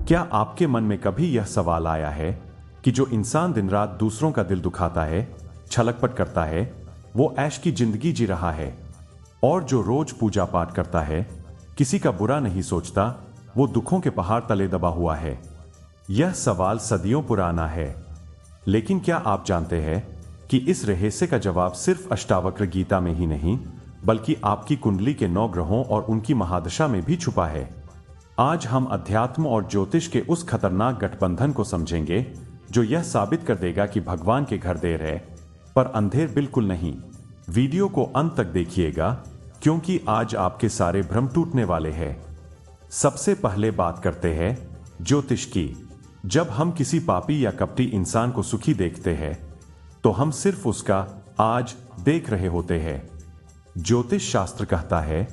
क्या आपके मन में कभी यह सवाल आया है कि जो इंसान दिन रात दूसरों का दिल दुखाता है, छलकपट करता है, वो ऐश की जिंदगी जी रहा है, और जो रोज पूजा पाठ करता है, किसी का बुरा नहीं सोचता, वो दुखों के पहाड़ तले दबा हुआ है? यह सवाल सदियों पुराना है, लेकिन क्या आप जानते हैं कि इस रहस्य का जवाब सिर्फ अष्टावक्र गीता में ही नहीं, बल्कि आपकी कुंडली के 9 ग्रहों और उनकी महादशा में भी छुपा है। आज हम अध्यात्म और ज्योतिष के उस खतरनाक गठबंधन को समझेंगे जो यह साबित कर देगा कि भगवान के घर देर है, पर अंधेर बिल्कुल नहीं। वीडियो को अंत तक देखिएगा, क्योंकि आज आपके सारे भ्रम टूटने वाले हैं। सबसे पहले बात करते हैं ज्योतिष की। जब हम किसी पापी या कपटी इंसान को सुखी देखते हैं, तो हम सिर्फ उसका आज देख रहे होते हैं। ज्योतिष शास्त्र कहता है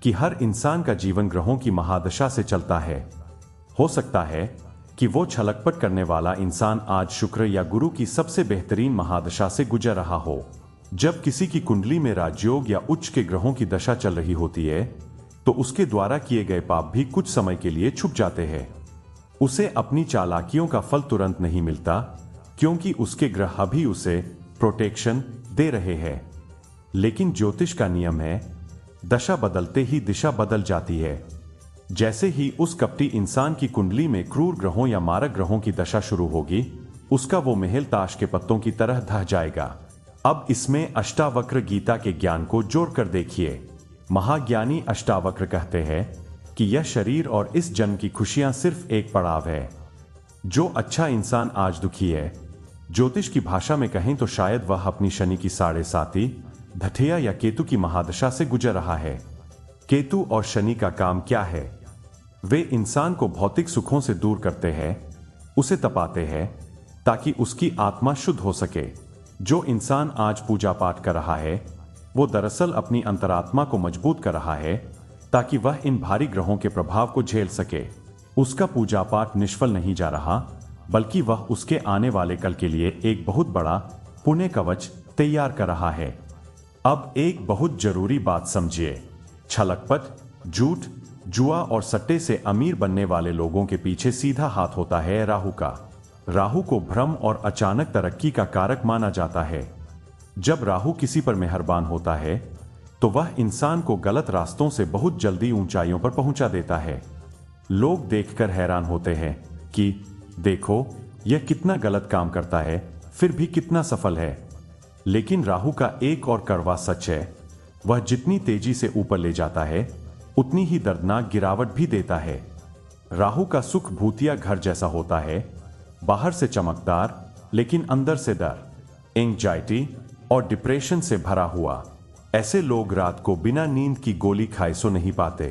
कि हर इंसान का जीवन ग्रहों की महादशा से चलता है। हो सकता है कि वो छलकपट करने वाला इंसान आज शुक्र या गुरु की सबसे बेहतरीन महादशा से गुजर रहा हो। जब किसी की कुंडली में राजयोग या उच्च के ग्रहों की दशा चल रही होती है, तो उसके द्वारा किए गए पाप भी कुछ समय के लिए छुप जाते हैं। उसे अपनी चालाकियों का फल तुरंत नहीं मिलता, क्योंकि उसके ग्रह अभी उसे प्रोटेक्शन दे रहे हैं। लेकिन ज्योतिष का नियम है, दशा बदलते ही दिशा बदल जाती है। जैसे ही उस कपटी इंसान की कुंडली में क्रूर ग्रहों या मारक ग्रहों की दशा शुरू होगी, उसका वो महल ताश के पत्तों की तरह ढह जाएगा। अब इसमें अष्टावक्र गीता के ज्ञान को जोड़कर देखिए। महाज्ञानी अष्टावक्र कहते हैं कि यह शरीर और इस जन्म की खुशियां सिर्फ एक पड़ाव है। जो अच्छा इंसान आज दुखी है, ज्योतिष की भाषा में कहें तो शायद वह अपनी शनि की 7.5 धठिया या केतु की महादशा से गुजर रहा है। केतु और शनि का काम क्या है? वे इंसान को भौतिक सुखों से दूर करते हैं, उसे तपाते हैं ताकि उसकी आत्मा शुद्ध हो सके। जो इंसान आज पूजा पाठ कर रहा है, वो दरअसल अपनी अंतरात्मा को मजबूत कर रहा है ताकि वह इन भारी ग्रहों के प्रभाव को झेल सके। उसका पूजा पाठ निष्फल नहीं जा रहा, बल्कि वह उसके आने वाले कल के लिए एक बहुत बड़ा पुण्य कवच तैयार कर रहा है। अब एक बहुत जरूरी बात समझिए। छलकपट, झूठ, जुआ और सट्टे से अमीर बनने वाले लोगों के पीछे सीधा हाथ होता है राहु का। राहु को भ्रम और अचानक तरक्की का कारक माना जाता है। जब राहु किसी पर मेहरबान होता है, तो वह इंसान को गलत रास्तों से बहुत जल्दी ऊंचाइयों पर पहुंचा देता है। लोग देखकर हैरान होते हैं कि देखो, यह कितना गलत काम करता है, फिर भी कितना सफल है। लेकिन राहु का एक और कड़वा सच है, वह जितनी तेजी से ऊपर ले जाता है, उतनी ही दर्दनाक गिरावट भी देता है। राहु का सुख भूतिया घर जैसा होता है, बाहर से चमकदार लेकिन अंदर से डर, एंग्जाइटी और डिप्रेशन से भरा हुआ। ऐसे लोग रात को बिना नींद की गोली खाए सो नहीं पाते।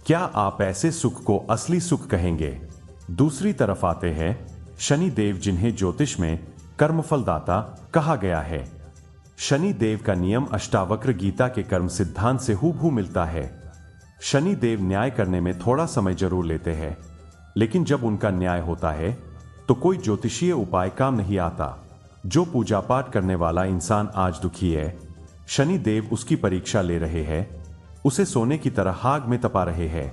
क्या आप ऐसे सुख को असली सुख कहेंगे? दूसरी तरफ आते हैं शनि देव, जिन्हें ज्योतिष में कर्मफलदाता कहा गया है। शनि देव का नियम अष्टावक्र गीता के कर्म सिद्धांत से हूबहू मिलता है। शनि देव न्याय करने में थोड़ा समय जरूर लेते हैं, लेकिन जब उनका न्याय होता है तो कोई ज्योतिषीय उपाय काम नहीं आता। जो पूजा पाठ करने वाला इंसान आज दुखी है, शनि देव उसकी परीक्षा ले रहे हैं, उसे सोने की तरह आग में तपा रहे हैं।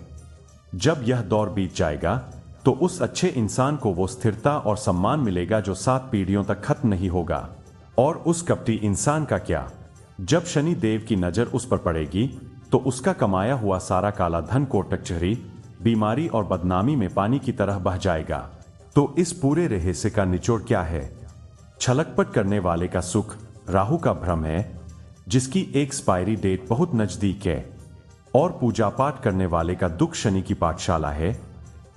जब यह दौर बीत जाएगा, तो उस अच्छे इंसान को वो स्थिरता और सम्मान मिलेगा जो 7 पीढ़ियों तक खत्म नहीं होगा। और उस कपटी इंसान का क्या? जब शनि देव की नजर उस पर पड़ेगी, तो उसका कमाया हुआ सारा काला धन कोटकचहरी, बीमारी और बदनामी में पानी की तरह बह जाएगा। तो इस पूरे रहस्य का निचोड़ क्या है? छलकपट करने वाले का सुख राहु का भ्रम है, जिसकी एक्सपायरी डेट बहुत नजदीक है। और पूजा पाठ करने वाले का दुख शनि की पाठशाला है,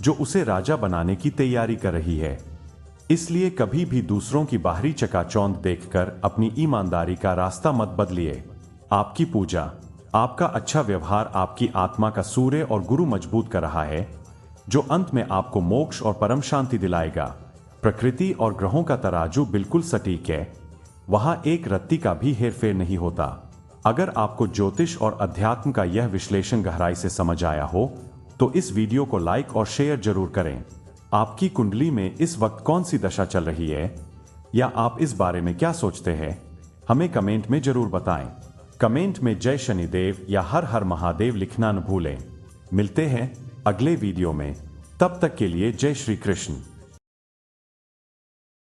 जो उसे राजा बनाने की तैयारी कर रही है। इसलिए कभी भी दूसरों की बाहरी चकाचौंध देखकर अपनी ईमानदारी का रास्ता मत बदलिए। आपकी पूजा, आपका अच्छा व्यवहार आपकी आत्मा का सूर्य और गुरु मजबूत कर रहा है, जो अंत में आपको मोक्ष और परम शांति दिलाएगा। प्रकृति और ग्रहों का तराजू बिल्कुल सटीक है, वहां एक रत्ती का भी हेरफेर नहीं होता। अगर आपको ज्योतिष और अध्यात्म का यह विश्लेषण गहराई से समझ आया हो, तो इस वीडियो को लाइक और शेयर जरूर करें। आपकी कुंडली में इस वक्त कौन सी दशा चल रही है, या आप इस बारे में क्या सोचते हैं, हमें कमेंट में जरूर बताएं। कमेंट में जय शनिदेव या हर हर महादेव लिखना न भूलें। मिलते हैं अगले वीडियो में। तब तक के लिए जय श्री कृष्ण।